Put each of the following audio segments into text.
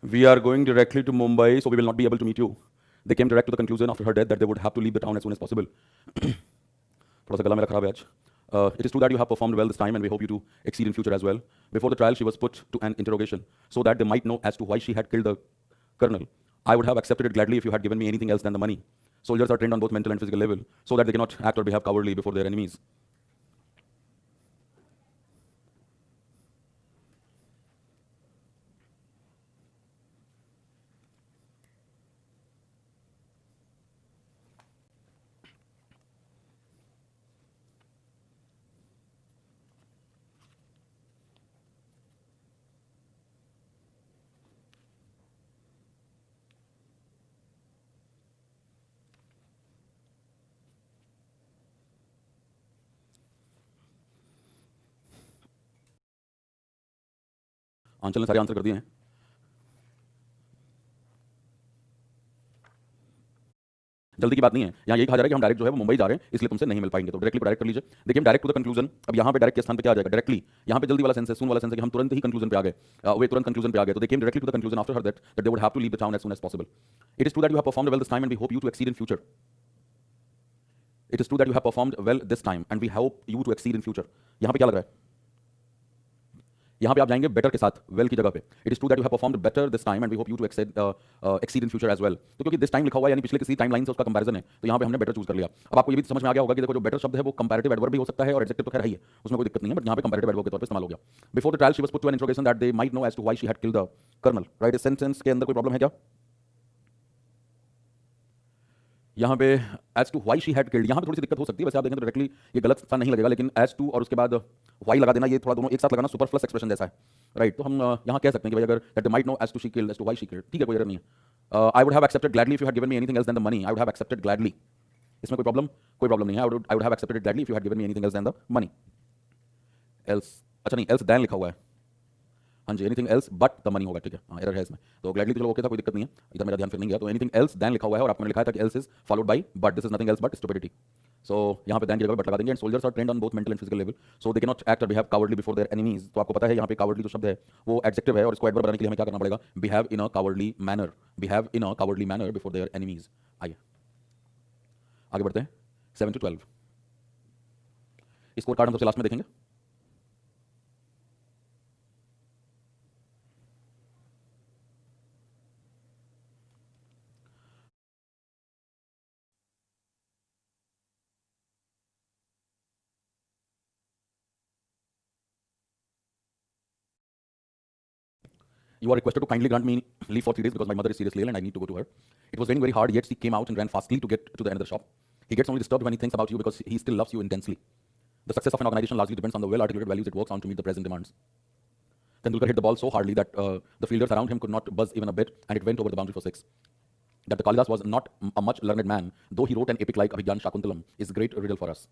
We are going directly to Mumbai, so we will not be able to meet you. They came direct to the conclusion after her death that they would have to leave the town as soon as possible. थोड़ा सा गला मेरा खराब है आज. It is true that you have performed well this time, and we hope you to exceed in future as well. Before the trial, she was put to an interrogation so that they might know as to why she had killed the colonel. I would have accepted it gladly if you had given me anything else than the money. Soldiers are trained on both mental and physical level so that they cannot act or behave cowardly before their enemies. आंचल ने सारे answer कर दिए हैं. जल्दी की बात नहीं है. यहाँ यही कहा जा रहा है कि हम डायरेक्ट जो है वो मुंबई जा रहे हैं, इसलिए तुमसे नहीं मिल पाएंगे, तो डायरेक्टली डायरेक्ट कर लीजिए. देखिए डायरेक्ट टू द कंक्लूजन. अब यहाँ पे डायरेक्ट के स्थान पे क्या आ जाएगा? डायरेक्टली. यहाँ पे जल्दी वाला सेंस है, सून वाला सेंस है कि हम तुरंत ही कंक्लूजन पे आ गए. वे तुरंत कंक्लूजन पे आ गए. तो they came directly to the conclusion after her that they would have to leave the town as soon as possible. It is true that you have performed well this time and we hope you to exceed in future. It is true that you have performed well this time and we hope you to exceed in future. यहाँ पे क्या लग रहा है? यहाँ पे आप जाएंगे बेटर के साथ, वेल की जगह पे. It is true that you have performed better this time and we hope you to exceed in future as well. तो क्योंकि दिस टाइम लिखा हुआ है यानी पिछले किसी टाइम लाइन से उसका कंपैरिजन है, तो यहाँ पे हमने बेटर चूज कर लिया. अब आपको ये भी समझ में आ गया होगा कि देखो जो बेटर शब्द है वो कंपैरेटिव एडवर्ब भी हो सकता है और एडजेक्टिव तो खैर है ही है, उसमें कोई दिक्कत नहीं है, बट यहाँ पे कंपैरेटिव एडवर्ब के तौर पे इस्तेमाल हो गया. Before the trial she was put to an interrogation that they might know as to why she had killed the colonel. Right. इस सेंटेंस के अंदर कोई प्रॉब्लम है क्या? यहाँ पे as to why she had killed, यहाँ पे थोड़ी सी दिक्कत हो सकती है. वैसे आप देखें तो डायरेक्टली ये गलत सा नहीं लगेगा, लेकिन एज टू और उसके बाद व्हाई लगा देना, ये थोड़ा दोनों एक साथ लगाना सुपरफ्लस एक्सप्रेशन जैसा है. राइट. तो हम यहाँ कह सकते हैं कि भाई अगर that they might know as to she killed, as to why she killed, ठीक है, कोई एरर नहीं है. I would have accepted gladly if you had given me anything else then the money. I would have accepted gladly. इसमें कोई problem नहीं है. I would have accepted gladly if you had given me anything else then the money. Else, अच्छा नहीं, else then लिखा हुआ है. हाँ जी, anything else but the money होगा, ठीक है. हाँ, एरर है इसमें. तो ग्लैडली तो चलो ओके था, कोई दिक्कत नहीं है, इधर मेरा ध्यान फिर नहीं गया. तो एनीथिंग एल्स देन लिखा हुआ है और आपने लिखा था कि else is followed by but. This is nothing else but stupidity. So यहाँ पे देन की जगह बट लगा देंगे. And soldiers are trained on both mental and physical level so they can not act or behave cowardly before their enemies. तो आपको पता है यहाँ पे कावर्डली जो शब्द है वो एडजेक्टिव है और इसको एडवर्ब बनाने के लिए हमें क्या करना पड़ेगा? Behave in a cowardly manner. Behave in a cowardly manner before their enemies. आइए आगे बढ़ते हैं. 7 to 12 स्कोर कार्ड हम सबसे लास्ट में देखेंगे. You are requested to kindly grant me leave for 3 days because my mother is seriously ill and I need to go to her. It was raining very hard, yet she came out and ran fastly to get to the another shop. He gets only disturbed when he thinks about you because he still loves you intensely. The success of an organization largely depends on the well-articulated values it works on to meet the present demands. Tendulkar hit the ball so hardly that the fielders around him could not buzz even a bit, and it went over the boundary for 6. That the Kalidas was not a much learned man, though he wrote an epic like Abhigyan Shakuntalam, is a great riddle for us.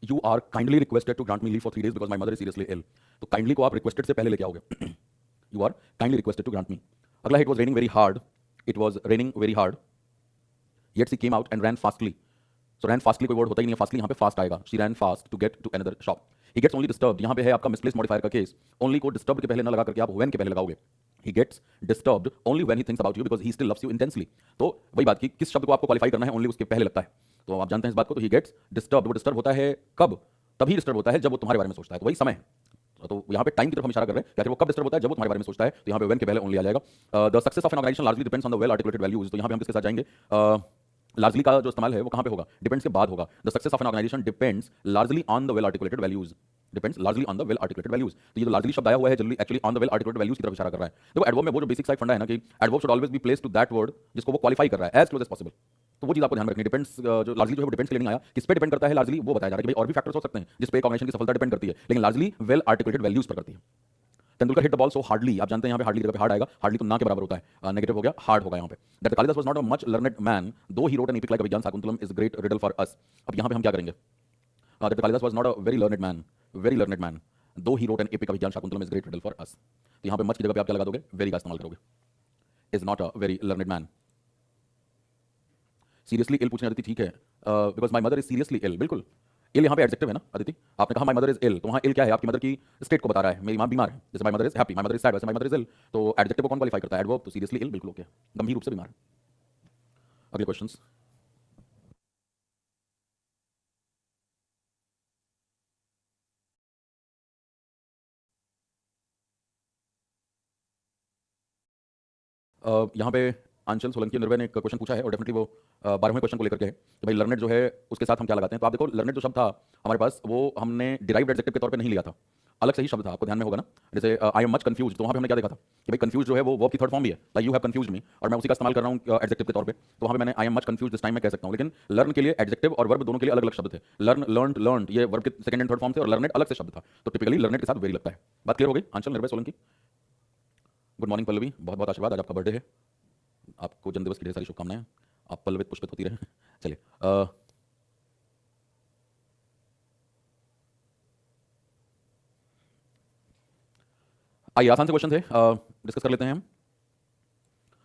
You are kindly requested to grant me leave for 3 days because my mother is seriously ill. तो kindly को आप requested से पहले लेके आओगे. You are kindly requested to grant me. अगला it was raining very hard. It was raining very hard. Yet she came out and ran fastly. So ran fastly कोई word होता ही नहीं है. Fastly यहाँ पे fast आएगा. She ran fast to get to another shop. He gets only disturbed. यहाँ पे है आपका misplaced modifier का case. Only को disturbed के पहले ना लगा करके आप when के पहले लगाओगे. He gets disturbed only when he thinks about you because he still loves you intensely. तो वही बात की किस शब्द को आपको क्वालिफाई करना है, only उसके पहले लगता है. तो आप जानते हैं इस बात को. तो he gets disturbed. वो डिस्टर्ब होता है कब? तभी डिस्टर्ब होता है जब वो तुम्हारे बारे में सोचता है. तो वही समय है. तो यहाँ पे टाइम की तरफ हम इशारा कर रहे हैं कि वो कब डिस्टर्ब होता है? जब वो तुम्हारे बारे में सोचता है. तो यहाँ पे when के पहले ओनली आ जाएगा. The success of an organization largely depends on the well articulated values. तो यहाँ पे हम किसके साथ जाएंगे? लार्जली का जो इस्तेमाल है वो कहाँ पे होगा, डिपेंड्स के बाद होगा। The success of an organization depends largely on the well articulated values, depends largely on the well articulated values. तो ये जो लार्जली शब्द आया हुआ है generally actually on the well articulated values की तरफ इशारा कर रहा है। देखो एडवर्ब में वो जो बेसिक साइड फंडा है ना कि adverb should always be place to that word जिसको वो क्वालिफाई कर रहा है एज क्लोज एज पॉसिबल। तो वो चीज आपको ध्यान में रखनी है। डिपेंड्स जो लार्जली जो है वो डिपेंड्स के लिए नहीं आया, किस पे डिपेंड करता है लार्जली वो बताया जा रहा है कि भाई और भी फैक्टर्स हो सकते हैं जिस पे एक ऑर्गेनाइजेशन की सफलता डिपेंड करती है, लेकिन लार्जली वेल आर्टिकुलेटेड वैल्यूज पर करती है। Tendulkar hit the ball so hardly, आप जानते हैं यहाँ पे हार्डली जगह पे हार्ड आएगा, हार्डली तो ना के बराबर होता है, नेगेटिव हो गया, हार्ड होगा यहाँ पे। That Kalidas was not a much learned man though he wrote an epic like Abhijnana Shakuntalam is great riddle for us. अब यहाँ पे हम क्या करेंगे, that Kalidas was not a very learned man though he wrote an epic Abhijnana Shakuntalam is great riddle for us. तो यहाँ पे much की जगह पे आप क्या लगा दोगे, वेरी का इस्तेमाल करोगे, is not a very learned man. Seriously ill पूछने आती थी, ठीक है, because my mother is seriously ill, बिल्कुल इल यहाँ पे एडजेक्टिव है ना अदिति, आपने कहा माई मदर इज इल, तो वहाँ इल क्या है, आपकी मदर की स्टेट को बता रहा है, मेरी माँ बीमार है, जैसे माई mother is happy, my mother is sad, वैसे माई मदर इज इल, तो एडजेक्टिव को कौन क्वालिफाई करता है, एडवर्ब, तो सीरियसली इल बिल्कुल ओके, गंभीर रूप से बीमार है। अगले क्वेश्चंस, यहाँ पे आंचल सोलंकी निर्भय ने एक क्वेश्चन पूछा है और डेफिनेटली वो 12वें क्वेश्चन को लेकर के है कि भाई लर्नेड जो है उसके साथ हम क्या लगाते हैं। तो आप देखो लर्नेड जो शब्द था हमारे पास वो हमने डिराइव्ड एडजेक्टिव के तौर पे नहीं लिया था, अलग से ही शब्द था, आपको ध्यान में होगा ना। जैसे आई एम मच कंफ्यूज, तो वहाँ पे हमने क्या देखा था कि भाई कंफ्यूज जो है वो वर्ब की थर्ड फॉर्म भी है, लाइक यू हैव कंफ्यूज्ड मी, और मैं उसी का इस्तेमाल कर रहा हूँ एडजेक्टिव के तौर पे, तो वहाँ पे मैंने I am much confuse this time मैं कह सकता हूँ। लेकिन लर्न के लिए एडजेक्टिव और वर्ब दोनों के लिए अलग अलग शब्द थे, लर्न लर्नड लर्नड ये वर्ब के सेकंड एंड थर्ड फॉर्म थे और लर्नेड अलग से शब्द था, तो टिपिकली लर्नेड के साथ वेरी लगता है। बात क्लियर हो गई आंचल निर्भय सोलंकी। गुड मॉर्निंग पल्लवी, बहुत बहुत आशीर्वाद, आज आपका बर्थडे है, आपको जन्मदिवस की ढेर सारी शुभकामनाएं, आप पल्लवित पुष्पित होती रहे। चलिए आइए आसान से क्वेश्चन थे, डिस्कस कर लेते हैं हम।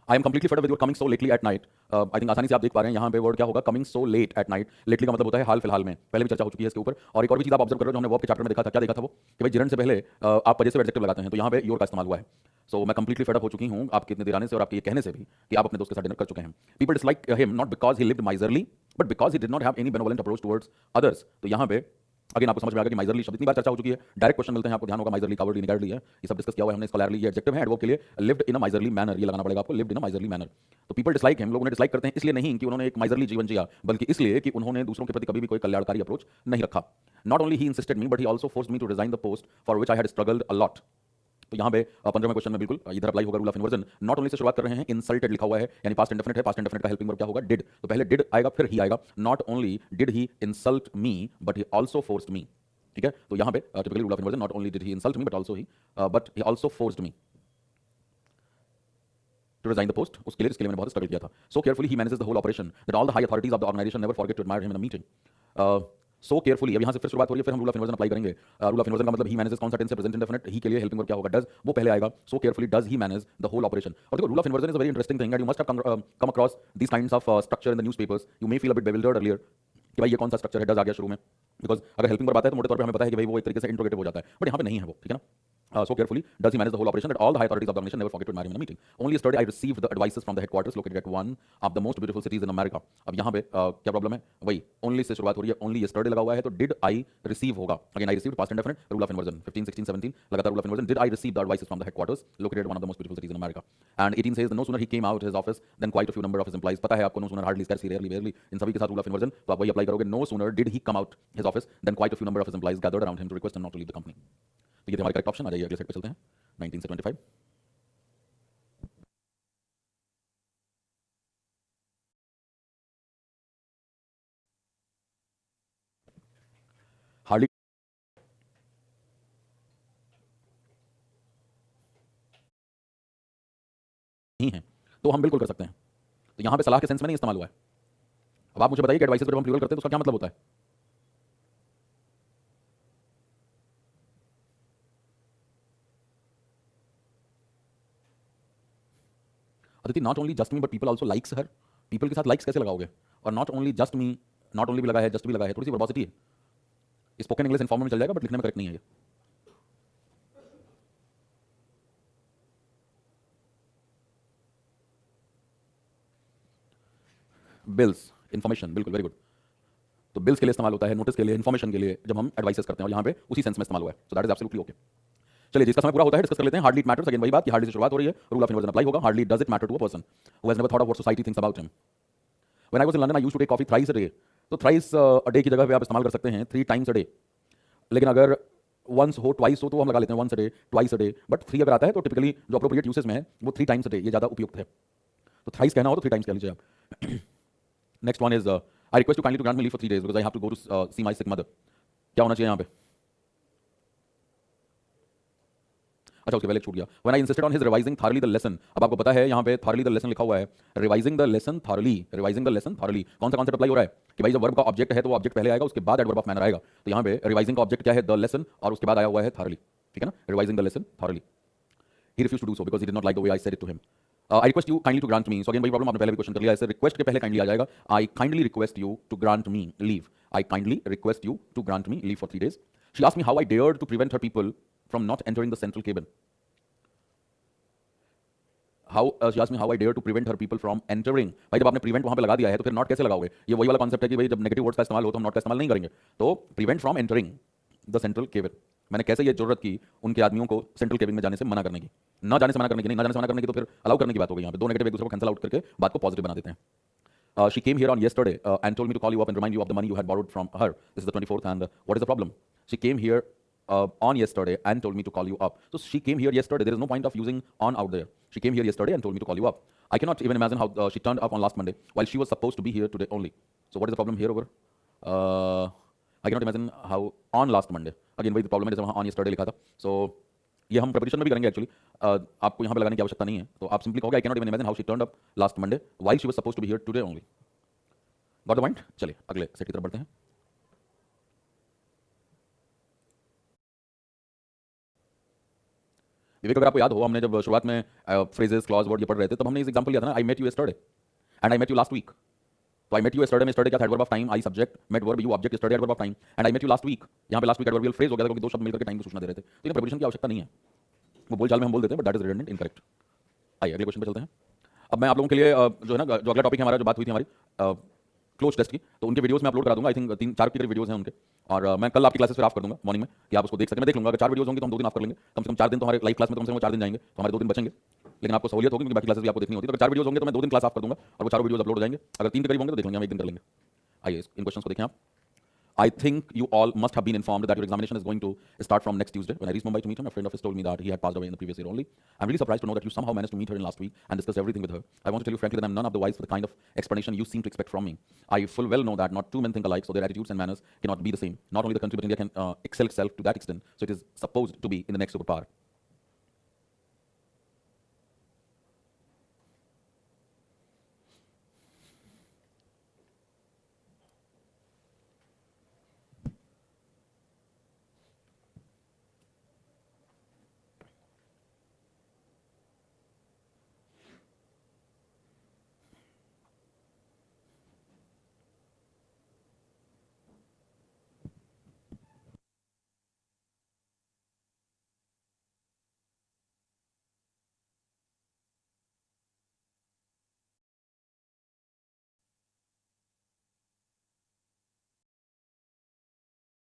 I am completely fade with your coming so lately at night. I think आसानी से आप देख पा रहे हैं यहाँ पे वर्ड क्या होगा, coming so late at night. Lately का मतलब होता है हाल फिलहाल में, पहले भी चर्चा हो चुकी है इसके ऊपर। और एक और भी चीज आप ऑब्जर्व कर रहे हो जो हमने वर्ब के चैप्टर में देखा था, क्या देखा था वो कि भाई जिरन से पहले आप पजेसिव एडजेक्टिव लगाते हैं, तो यहाँ पे योर का इस्तेमाल हुआ है। सो मैं कंप्लीटली फेड अप हो चुकी हूँ आपके इतने देर आने से और आपके ये कहने से भी कि आप अपने दोस्त के साथ डिनर कर चुके हैं। People dislike him not because he lived miserly but because he did not have any benevolent approach towards others. तो यहाँ पे अगेन आपको समझ में आ गया कि माइजरली शब्द इतनी बार चर्चा हो चुकी है, डायरेक्ट क्वेश्चन मिलते हैं आपको ध्यान होगा, माइजरली का वर्ड निकाल लिया है, ये सब डिस्कस किया हुआ है हमने। स्कॉलरली ये एडजेक्टिव है, एडवर्ब के लिए lived in a miserly manner, ये लगाना पड़ेगा आपको, lived in a miserly manner. तो पीपल डिसलाइक हिम, लोगों ने डिसलाइक करते हैं इसलिए नहीं कि उन्होंने एक माइजरली जीवन जिया, बल्कि इसलिए कि उन्होंने दूसरों के प्रति कभी भी कोई कल्याणकारी अप्रोच नहीं रखा। Not only he insisted me but he also forced me to resign the post for which I had struggled a lot. तो यहाँ पे 15वें क्वेश्चन में बिल्कुल इधर अप्लाई होगा rule of inversion. Not only say शुरुआत कर रहे हैं, इंसल्टेड लिखा हुआ है यानी पास्ट इंडेफिनिट है, पास्ट इंडेफिनिट का हेल्पिंग वर्ब क्या होगा, डिड, तो पहले डिड आएगा फिर ही आएगा। Not only did he insult me but he also forced me, ठीक है। तो यहाँ पे typically rule of inversion, not only did he insult me but he also forced me to resign the post, उसके लिए मैंने बहुत स्ट्रगल किया था। So carefully he manages the whole operation that all the high authorities of the organization never forget to admire him in a meeting. So carefully, अब यहाँ से फिर शुरुआत हो रही है, फिर हम रूल ऑफ इन्वर्जन अप्लाई करेंगे। रूल ऑफ इन्वर्जन का मतलब ही मैनेजेस कौन सा टेंस है, प्रेजेंट इंडेफिनिट, ही के लिए हेल्पिंग वर्ब क्या होगा, डज, वो पहले आएगा। So carefully does he manage the whole operation. और देखो rule of inversion is a very interesting thing and you must have come across this kinds of structure in the newspapers. You may feel a bit bewildered earlier कि भाई ये कौन सा structure है, does आ गया शुरू में, बिकॉज अगर हेल्पिंग वर्ब आता है तो मोटे तौर पे हमें पता है कि भाई वो एक तरीके से इंट्रोगेटिव हो जाता है, बट यहाँ पे नहीं है वो, ठीक है ना। So carefully does he manage the whole operation that all the high authorities of the organization never forget to admire him in a meeting. Only yesterday I received the advices from the headquarters located at one of the most beautiful cities in America. अब यहाँ पे क्या problem है, वही only से शुरुआत हो रही है, only yesterday लगा हुआ है तो did I receive होगा, again I received past indefinite, rule of inversion 15 16 17 लगातार rule of inversion, did I receive the advices from the headquarters located at one of the most beautiful cities in America. And 18 says no sooner he came out his office then quite a few number of his employees, पता है आपको, no sooner hardly scarcely rarely barely, इन सभी के साथ rule of inversion, तो आप वही apply करोगे, no sooner did he come out his office then quite a few number of his employees gathered around him to request him not to leave the company. तो ये हमारे correct option. आ जाइए अगले set पे चलते हैं, 19 से 25। हार्डली नहीं है तो हम बिल्कुल कर सकते हैं, तो यहां पे सलाह के सेंस में नहीं इस्तेमाल हुआ है। अब आप मुझे बताइए कि एडवाइसेस पर जब हम प्लूरल करते हैं तो उसका क्या मतलब होता है। Aditi not only just me but people also likes her, people के साथ लाइक्स कैसे लगाओगे, और not only just me, not only भी लगा है, जस्ट भी लगा है, थोड़ी सी वर्बोसिटी है। स्पोकन इंग्लिश इनफॉर्मल में चल जाएगा बट लिखने में करेक्ट नहीं है ये। बिल्स इन्फॉर्मेशन, बिल्कुल वेरी गुड। तो बिल्स के लिए इस्तेमाल होता है, नोटिस के लिए, इन्फॉर्मेशन के लिए जब हम एडवाइसेस करते हैं, और यहाँ पे उसी सेंस में इस्तेमाल हुआ है, so that is absolutely okay. चलिए जिसका समय पूरा होता है डिस्कस कर लेते हैं। हार्डली इट मैटर्स, अगेन वही बात कि हार्डली से शुरुआत हो रही है, रूल ऑफ इन्वर्जन अप्लाई होगा। Hardly does it matter to a person who has never thought of what society thinks about him. When I was in London I used to take coffee thrice a day. तो thrice a day की जगह पे आप इस्तेमाल कर सकते हैं 3 times a day. लेकिन अगर वंस हो ट्वाइस हो तो हम लगा लेते हैं once a day twice a day, but 3 अगर आता है तो टिपिकली जो अप्रोप्रिएट यूसेज में है वो 3 टाइम्स अ डे, ये ज़्यादा उपयुक्त है। तो थ्राइस कहना हो तो 3 टाइम्स कह लीजिए आप। Next one is I request you kindly to grant me leave for 3 days because I have to go to see my sick mother. क्या होना चाहिए यहाँ पे? अच्छा, उसके पहले एक छूट गया। When I insisted on his revising thoroughly the lesson. अब आपको पता है यहाँ पे थारली द लेसन लिखा हुआ है, revising the lesson thoroughly, revising the lesson thoroughly. कौन सा कॉन्सेप्ट अप्लाई हो रहा है कि भाई जब वर्ब का ऑब्जेक्ट है तो वो ऑब्जेक्ट पहले आएगा, उसके बाद एडवर्ब ऑफ मैनर आएगा। तो यहाँ पे रिवाइजिंग का ऑब्जेक्ट क्या है? द लेसन, और उसके बाद आया हुआ है थारली। ठीक है ना, revising the lesson thoroughly. He refused to do so because he did not like the way I said it to him. I request you kindly to grant me. So again वही प्रॉब्लम, आपने पहले भी question कर लिया, ऐसे request के पहले kindly आ जाएगा। I kindly request you to grant me leave. I kindly request you to grant me leave for 3 days। She asked me how I dared to prevent her people from not entering the central cabin. How she asked me how I dare to prevent her people from entering. भाई जब आपने prevent वहां पे लगा दिया है तो फिर नॉट कैसे लगाओगे? ये वही वाला कॉन्सेप्ट है कि भाई जब नेगेटिव वर्ड्स का इस्तेमाल हो तो हम नॉट का इस्तेमाल नहीं करेंगे। तो prevent from entering the central cabin, मैंने कैसे ये जरूरत की उनके आदमियों को सेंट्रल केबिन में जाने से मना करने की, ना जाने से मना करने की नहीं, ना जाने से मना करने की तो फिर अलाउ करने की बात हो गई। यहाँ पे दो नेगेटिव एक दूसरे को कैंसिल आउट करके बात को पॉजिटिव बना देते हैं। She came here on yesterday and told me to call you up and remind you of the money you had borrowed from her. This is the 24th, and what is the problem? She came here on yesterday and told me to call you up. So she came here yesterday. There is no point of using on out there. She came here yesterday and told me to call you up. I cannot even imagine how she turned up on last Monday while she was supposed to be here today only. So what is the problem here over? I cannot imagine how on last Monday. Again, वही problem है जैसे वहाँ on yesterday लिखा था. So ये हम preposition में भी करेंगे एक्चुअली, आपको यहाँ पे लगाने की आवश्यकता नहीं है। तो आप सिंपली कहोगे I cannot even imagine how she turned up last Monday while she was supposed to be here today only. Got the point? चलिए अगले सेट की तरफ बढ़ते हैं। विवेक, अगर आपको याद हो, हमने जब शुरुआत में फ्रेजेस क्लॉज वर्ड ये पढ़ रहे थे तब हमने इस एग्जांपल लिया था ना, I met you yesterday and I met you last week. तो आई मेट यू यस्टरडे में यस्टरडे क्या था? Adverb of time, I subject, met verb, you object, yesterday adverb of time, and I met you last week. यहाँ पे last week adverbial phrase हो गया था क्योंकि दो शब्द मिलकर के टाइम की सूचना दे रहे थे। तो इन प्रीपोजिशन की आवश्यकता नहीं है, वो बोलचाल में हम बोल देते हैं, but that is redundant, incorrect. आइए अगले क्वेश्चन पे चलते हैं। अब मैं आप लोगों के लिए जो है ना, जो अगला टॉपिक है हमारा, जो बात हुई थी हमारी क्लोज टेस्ट की, तो उनके वीडियोस मैं अपलोड करा दूंगा। आई थिंक 3-4 की वीडियोस हैं उनके, और मैं कल आपकी क्लासेस फिर ऑफ कर दूंगा मॉर्निंग में कि आप उसको देख सकते हैं। मैं देख लूंगा, अगर 4 वीडियोस होंगे तो हम 2 दिन ऑफ कर लेंगे। कम से कम 4 दिन तो हमारे लाइव क्लास में, कम से कम 4 दिन जाएंगे, तो हमारे 2 दिन बचेंगे। लेकिन आपको सहूलियत होगी क्योंकि बाकी क्लासेस भी आपको देखनी होती है। तो अगर 4 वीडियोस होंगे तो मैं 2 दिन क्लास ऑफ कर दूंगा और वो 4 वीडियोस अपलोड हो जाएंगे। अगर 3 के करीब होंगे तो देख लेंगे, हम 1 दिन कर लेंगे। आइए इन क्वेश्चंस को देखें आप। I think you all must have been informed that your examination is going to start from next Tuesday. When I reached Mumbai to meet her, my friend of his told me that he had passed away in the previous year only. I'm really surprised to know that you somehow managed to meet her in last week and discuss everything with her. I want to tell you frankly that I'm none of the wise for the kind of explanation you seem to expect from me. I full well know that not two men think alike, so their attitudes and manners cannot be the same. Not only the country, but India can excel itself to that extent, so it is supposed to be in the next superpower.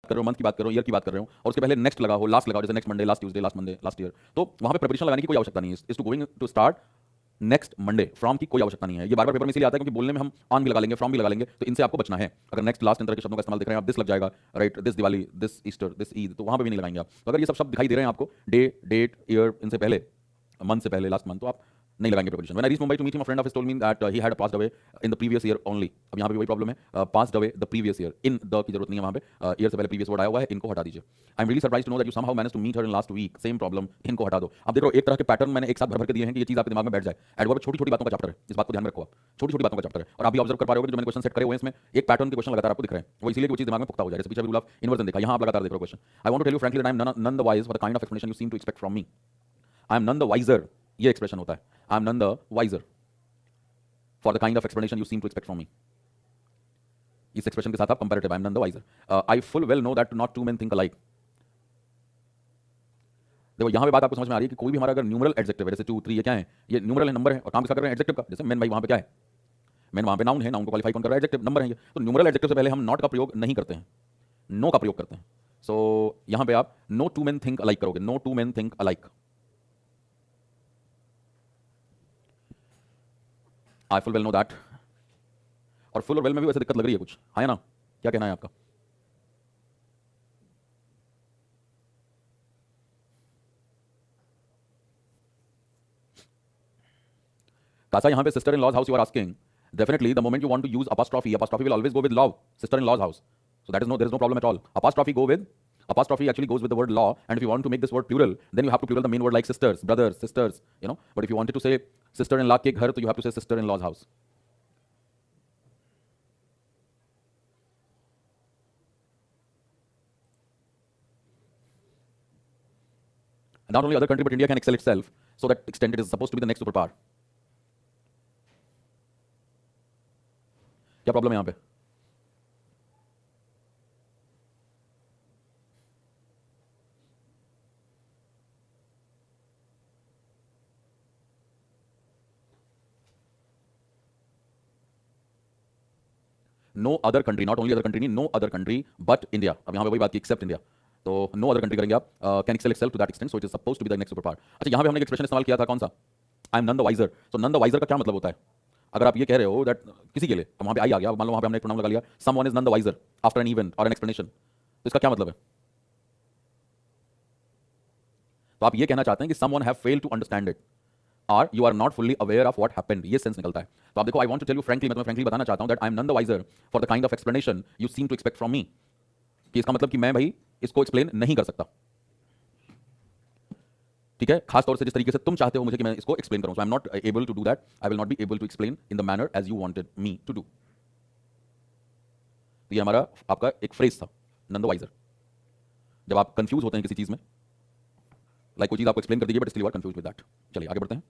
कर रहे हो, month की बात कर रहे हो, year की बात कर रहे हो, और उसके पहले नेक्स्ट लगा हो, लास्ट लगा हो, जैसे next Monday, last Tuesday, last Monday, last year, तो वहां पे प्रिपरेशन लगाने की कोई आवश्यकता नहीं है। Is to going to start next Monday, from की कोई आवश्यकता नहीं है। ये बार बार पेपर में इसलिए आता है क्योंकि बोलने में हम ऑन भी लगा लेंगे, फ्रॉम भी लगा लेंगे, तो इनसे आपको बचना है। अगर नेक्स्ट लास्ट इन तरह के शब्दों का इस्तेमाल दिख रहे हैं आप, दिस लग जाएगा, right, this Diwali, this Easter, this Eid, तो वहां पे भी नहीं लगाएंगे आप। तो अगर ये सब शब्द दिखाई दे रहे हैं आपको, डे, डेट, ईयर, इनसे पहले, मंथ से पहले, लास्ट मंथ, तो आप नहीं लगाएंगे preparation. When I reached Mumbai to meet him, a friend of his told me that he had passed away in the previous year only. अब यहाँ पे वही प्रॉब्लम है, passed away the previous year, in the की जरूरत नहीं है वहाँ पे, ईयर से पहले प्रीवियस वर्ड आया हुआ है, इनको हटा दीजिए। I am really surprised to know that you somehow managed to meet her in last week, same problem, इनको हटा दो। अब देखो, एक तरह के पैटर्न मैंने एक साथ भर भर के दिए हैं कि ये चीज आपके दिमाग में बैठ जाए। एडवर्ब छोटी छोटी बातों का चैप्टर है, इस बात को ध्यान में रखो आप, छोटी छोटी बातों का चैप्टर है, और आप भी ऑब्जर्व कर पा रहे हो जो मैंने क्वेश्चन सेट करे हुए हैं, इसमें एक पैटर्न के क्वेश्चन लगातार आपको दिख रहे हैं, वो इसलिए कि वो चीज दिमाग में पुख्ता हो जाए। जैसे पीछे भी रूल ऑफ इन्वर्जन देखा, यहाँ आप लगातार देख रहे हो question. I want to tell you frankly that I am none the wise for the kind of explanation you seem to expect from me. I am none the wiser, ये expression होता है, I am none the wiser for the kind of explanation you seem to expect from me. इस expression के साथ आप comparative, I am none the wiser, I full well know that not two men think alike. देखो यहाँ पे बात आपको समझ में आ रही है कि कोई भी हमारा अगर न्यूमरल एडजेक्टिव है, जैसे 2, 3, ये क्या है? ये न्यूमरल है, नंबर है, और काम किसका कर रहे हैं? एडजेक्टिव का। जैसे मेन, भाई वहाँ पे क्या है? मेन वहाँ पे नाउन है, नाउन को क्वालिफाई कौन कर रहा है? एडजेक्टिव, नंबर है ये। तो न्यूमरल एडजेक्टिव से पहले हम नॉट का प्रयोग नहीं करते हैं, नो का प्रयोग करते हैं। सो यहाँ पे आप no two men think alike करोगे, no two men think alike. I full well know that और फुल और वेल में भी वैसे दिक्कत लग रही है कुछ, हाँ ना? क्या कहना है आपका? कासा यहाँ पे sister in law's house you are asking, definitely the moment you want to use apostrophe will always go with law, sister in law's house, so there is no problem at all. Apostrophe actually goes with the word law, and if you want to make this word plural, then you have to plural the main word like sisters, brothers, sisters, you know. But if you wanted to say sister in law ke ghar, so you have to say sister in law's house. Not only other country but India can excel itself, so that extent it is supposed to be the next superpower. क्या problem है यहाँ पे? No other country, not only other country, no other country but India. अब यहाँ पे वही बात की एक्सेप्ट इंडिया, तो नो अदर कंट्री करेंगे आप, can excel itself to that extent, so it is supposed to be the next super power. अच्छा, यहाँ पे हमने एक एक्सप्रेशन इस्तेमाल किया था, कौन सा? I am none the wiser. तो नन द वाइजर का क्या मतलब होता है? अगर आप ये कह रहे हो दैट किसी के लिए, तो वहाँ पे आई आ गया, मान लो वहाँ पे हमने एक प्रोनाउन लगा लिया, someone is none the wiser after an event और एन एक्सप्लेनेशन, तो इसका क्या मतलब है? तो आप ये कहना चाहते हैं कि someone have failed to understand it और you are not fully aware of what happened, ये सेंस निकलता है। तो आप देखो, I want to tell you frankly, मैं तुम्हें फ्रैंकली बताना चाहता हूं that I am none the wiser for the kind of explanation you seem to expect from me, कि इसका मतलब कि मैं भाई इसको एक्सप्लेन नहीं कर सकता, ठीक है, खास तौर से जिस तरीके से तुम चाहते हो मुझे कि मैं इसको एक्सप्लेन करूं, so I am not able to do that, I will not be able to explain in the manner as you wanted me to do. तो ये हमारा आपका एक फ्रेज था, नन द वाइजर। जब आप कंफ्यूज होते हैं किसी चीज में, लाइक कोई चीज आपको एक्सप्लेन कर दीजिए but still you are confuse with that. चलिए आगे बढ़ते हैं।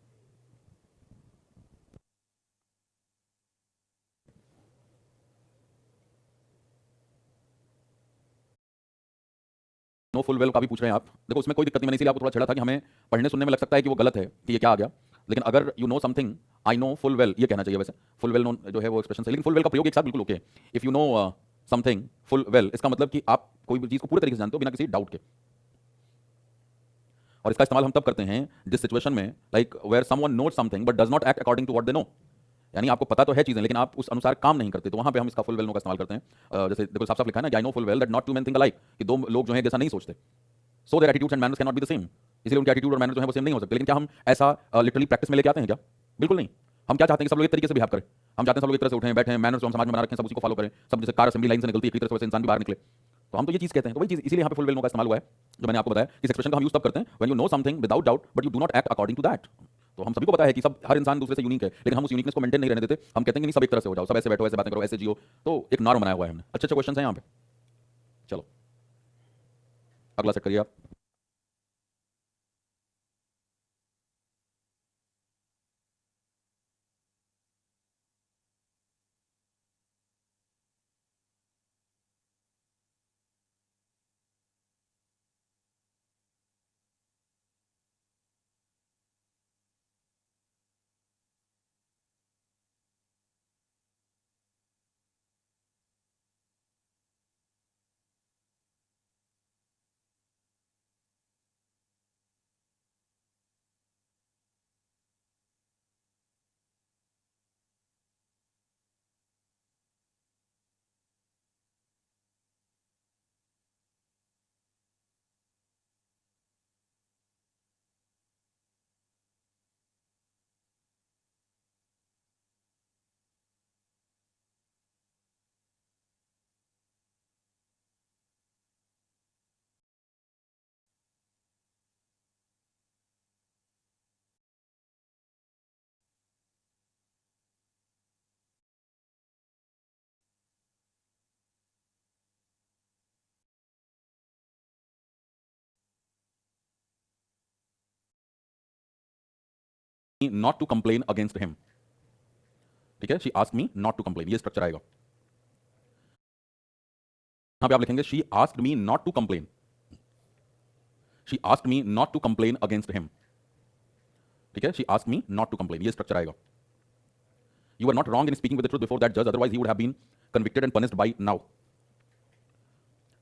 नो फुल वेल का भी पूछ रहे हैं आप, देखो उसमें कोई दिक्कत नहीं, मैंने इसीलिए आपको थोड़ा छेड़ा था कि हमें पढ़ने सुनने में लग सकता है कि वो गलत है कि ये क्या आ गया, लेकिन अगर you know something, I know full well, ये कहना चाहिए वैसे, फुल वेल नो जो है वो एक्सप्रेशन सही, लेकिन फुल वेल का प्रयोग एक साथ बिल्कुल okay. If you know something full well, इसका मतलब कि आप कोई भी चीज को पूरे तरीके से जानते हो बिना किसी डाउट के, और इसका इस्तेमाल हम तब करते हैं जिस सिचुएशन में, like where someone note something but does not act according to what they know, यानी आपको पता तो है चीजें लेकिन आप उस अनुसार काम नहीं करते, तो वहां पे हम इसका फुल वेल नो का इस्तेमाल करते हैं। जैसे देखो साफ साफ लिखा है ना, I know full well that not two men think alike, कि दो लोग जो हैं जैसा नहीं सोचते, so their attitudes and manners can not be the same, इसलिए उनके एटीट्यूड और मैनर जो है वो सेम नहीं हो सकते। लेकिन क्या हम ऐसा लिटरली प्रैक्टिस में लेके आते हैं क्या? बिल्कुल नहीं। हम क्या चाहते हैं कि सब लोग एक तरीके से बिहेव करें, हम चाहते हैं सब लोग एक तरह से उठें बैठें, मैनर्स जो हम समाज में बना रखें सब उसी को फॉलो करें, सब जैसे कार असेंबली लाइन से निकलती है एक तरह से वैसे इंसान भी बाहर निकले, तो हम तो ये चीज कहते हैं। तो वही चीज इसीलिए यहाँ पे फुल वेल नो का इस्तेमाल हुआ है, जो मैंने आपको बताया। इस एक्सप्रेशन का हम यूज तब करते हैं when you know something without doubt but you do not act according to that. तो हम सभी को पता है कि सब हर इंसान दूसरे से यूनिक है, लेकिन हम उस यूनिकनेस को मेंटेन नहीं रहने देते, हम कहते हैं कि नहीं सब एक तरह से हो जाओ, सब ऐसे बैठो, ऐसे बातें करो, ऐसे जियो, तो एक नॉर्म बनाया हुआ है हमने। अच्छे अच्छे क्वेश्चन हैं यहाँ पे, चलो अगला सेट करिए आप। Not to complain against him, ठीक है, she asked me not to complain, ये स्ट्रक्चर आएगा। यहां पे आप लिखेंगे she asked me not to complain, she asked me not to complain against him, ठीक है, she asked me not to complain, ये स्ट्रक्चर आएगा। You are not wrong in speaking with the truth before that जज, otherwise he would have been convicted and punished bye now.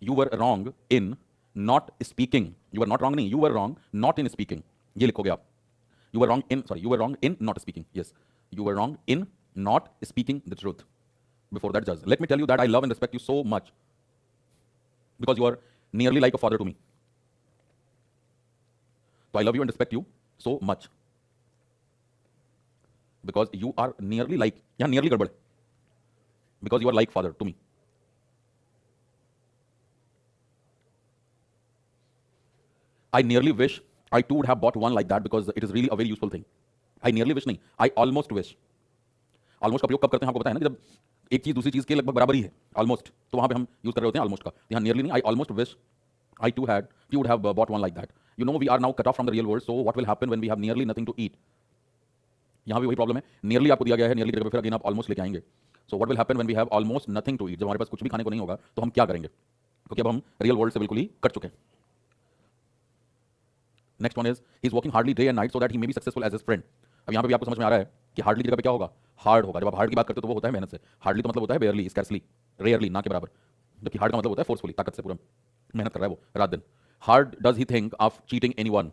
You were wrong in not speaking, you are not wrong नहीं, you were wrong not in speaking, ये लिखोगे आप। You were wrong in, sorry, you were wrong in not speaking. Yes, you were wrong in not speaking the truth. before that judge. Let me tell you that I love and respect you so much because you are nearly like a father to me. So I love you and respect you so much because you are nearly like, yeah, nearly गड़बड़, because you are like father to me. I nearly wish I too would have bought one like that because it is really a very useful thing. I nearly wish नहीं, I almost wish. Almost का प्रयोग कब करते हैं आपको पता है ना, कि जब एक चीज दूसरी चीज के लगभग बराबर ही है, ऑलमोस्ट, तो वहां पे हम यूज कर रहे होते हैं ऑलमोस्ट का. यहाँ नियरली नहीं, I almost wish I too had, we would have bought one like that. You know we are now cut off from the real world, so what will happen when we have nearly nothing to eat. यहाँ भी वही problem है, nearly आपको दिया गया है, nearly की जगह फिर अगेन आप ऑलमोस्ट लेके आएंगे. So what will happen when we have almost nothing to eat, जब हमारे पास कुछ भी खाने को नहीं होगा तो हम क्या करेंगे, क्योंकि अब हम रियल वर्ल्ड से बिल्कुल ही कट चुके हैं. Next one is he is working hardly day and night so that he may be successful as his friend. अब यहाँ पे भी आपको समझ में आ रहा है कि हार्डली की जगह पे क्या होगा, हार्ड होगा. जब आप हार्ड की बात करते हो तो वो होता है मेहनत से, हार्डली तो मतलब होता है बेयरली, स्कैर्सली, रेयरली, ना के बराबर. जबकि हार्ड का मतलब होता है फोर्सफुली, ताकत से पूरा मेहनत कर रहा है वो रात दिन. Hard does he think of cheating anyone.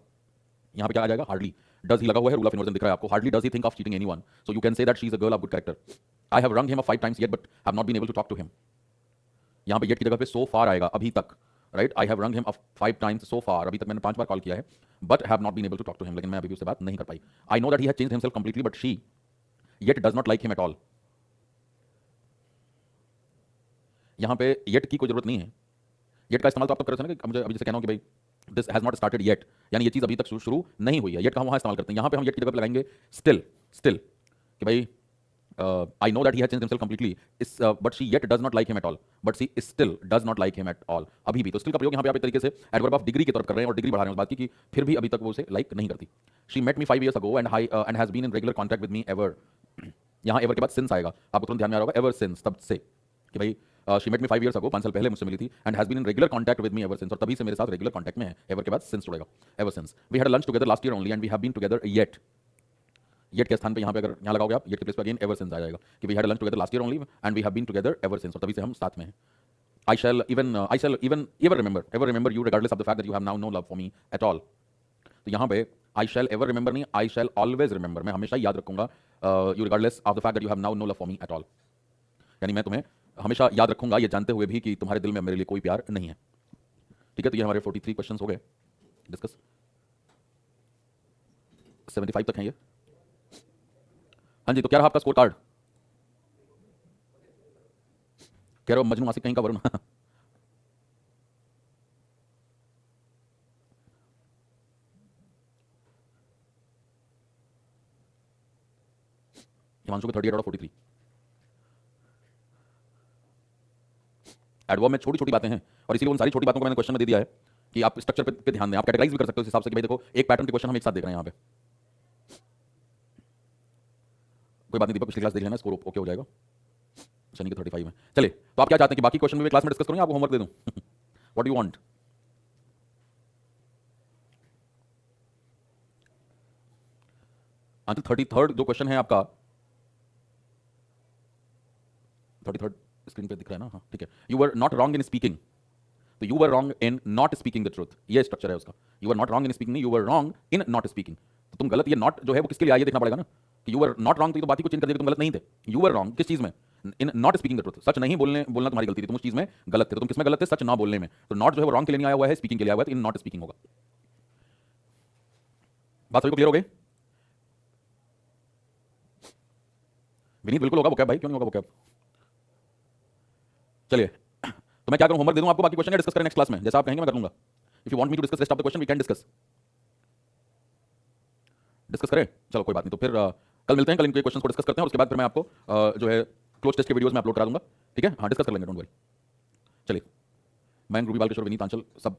यहाँ पे क्या आ जाएगा, हार्डली. डज ही लगा हुआ है, रूल ऑफ इन्वर्जन दिख रहा है आपको. Hardly does he think of cheating anyone, so you can say that she is a girl of good character. I have रंग him 5 times yet but have not been able to talk to him. यहाँ पे yet की जगह पे सो फार आएगा, अभी तक, right. I have रंग हिम 5 times so far, अभी तक मैंने 5 बार कॉल किया है, but have not been able to talk to him, लेकिन मैं अभी भी उससे बात नहीं कर पाई. I know that he has changed himself completely but she yet does not like him at all. यहाँ पे येट की कोई जरूरत नहीं है. येट का इस्तेमाल तो आप तब कर रहे थे ना कि मुझे अभी जैसे कहना हो कि भाई this has not started yet, यानी ये चीज अभी तक शुरू नहीं हुई है. येट का हम वहां इस्तेमाल करते हैं. यहाँ पे हम येट की जगह पे लगाएंगे स्टिल. स्टिल कि भाई I know that he has changed himself completely, but she yet does not like him at all. But she still does not like him at all. अभी भी तो still का प्रयोग यहाँ पे आप एक तरीके से एडवर्ब ऑफ डिग्री की तरफ कर रहे हैं और डिग्री बढ़ा रहे हैं उस बात की कि फिर भी अभी तक वो उसे लाइक नहीं करती. She met me 5 years ago and has been in regular contact with me ever. यहाँ ever के बाद since आएगा, आपको तुरंत ध्यान में आ रहा होगा, ever since, तब से, कि भाई she met me 5 years ago, 5 साल पहले मुझसे मिली थी, and has been in regular contact with me ever since, और तभी से मेरे साथ रेगुलर कॉन्टैक्ट में है. ever के बाद since जुड़ेगा, ever since. We had a lunch together last year only and we have been together yet. Yet के स्थान पे यहाँ पे अगर यहाँ लगाओगे आप, येट के प्लेस पे अगेन एवर सिंस आ जाएगा कि we had lunch together last year only and we have been together ever since, और तभी से हम साथ में हैं. I shall even ever remember you regardless of the fact that you have now no love for me at all. तो यहाँ पे आई शैल एवर रिमेंबर नहीं, आई शैल ऑलवेज रिमेंबर, मैं हमेशा याद रखूंगा you regardless of the fact that you have now no love for me at all. यानी मैं तुम्हें हमेशा याद रखूंगा ये जानते हुए भी कि तुम्हारे दिल में मेरे लिए कोई प्यार नहीं है. ठीक है, तो ये हमारे 43 क्वेश्चन हो गए डिस्कस. 75 तक हैं ये. हाँ जी, तो क्या रहा आपका स्कोर कार्ड? कह रहे हो मजनू आसिक कहीं का वरुण. हिमांशु के 38 आउट ऑफ 43. एडवर्ब में छोटी छोटी बातें हैं और इसीलिए उन सारी छोटी बातों को मैंने क्वेश्चन में दे दिया है कि आप स्ट्रक्चर पे ध्यान दें. आप कैटेगराइज भी कर सकते हो इस हिसाब से कि भाई देखो एक पैटर्न के क्वेश्चन हम एक साथ देख रहे हैं यहाँ पे. कोई बात नहीं दीपक, पिछली क्लास देख लेना, स्कोर ओके हो जाएगा. शनि के 35 में. चलिए, तो आप क्या चाहते हैं कि बाकी क्वेश्चन में क्लास में डिस्कस करूं या आपको होमवर्क दे दूं? What do you want? Antil 33rd जो क्वेश्चन है आपका, 33rd स्क्रीन पे दिख रहा है ना? हाँ ठीक है. You were not wrong in speaking, तो you were wrong in not speaking the truth, ये स्ट्रक्चर है उसका. You were not wrong in speaking, you were wrong in not speaking. तो तुम गलत, ये नॉट जो है वो किसके लिए आइए देखना पड़ेगा ना कि यू वर नॉट रॉन्ग, तो बात ही को चेंज कर दिया, तुम गलत नहीं थे. यू वर रॉन्ग किस चीज में? In not speaking the truth, सच नहीं बोलना तुम्हारी गलती थी, तुम उस चीज में गलत थे. तो तुम किसमें गलत थे? सच ना बोलने में. तो नॉट जो है वो रॉन्ग के लिए नहीं आया हुआ है, स्पीकिंग के लिए आया हुआ है, तो इन नॉट स्पीकिंग होगा. बात सभी को क्लियर हो गई? विनीत बिल्कुल होगा वोकैब भाई, क्यों नहीं होगा वोकैब? चलिए, तो मैं क्या करूं, होमवर्क दे दूं आपको, बाकी क्वेश्चन डिस्कस करें नेक्स्ट क्लास में, जैसा आप कहेंगे मैं कर लूंगा. If you want me to discuss rest of the question we can discuss करें. चलो कोई बात नहीं, तो फिर कल मिलते हैं, कल इनके क्वेश्चन को डिस्कस करते हैं और उसके बाद फिर मैं आपको जो है क्लोज टेस्ट के वीडियोस में अपलोड करा दूंगा. ठीक है, हाँ डिस्कस कर लेंगे, डोंट वरी. चलिए, मैं रूबी बालकिशोर, विनीत आंचल सब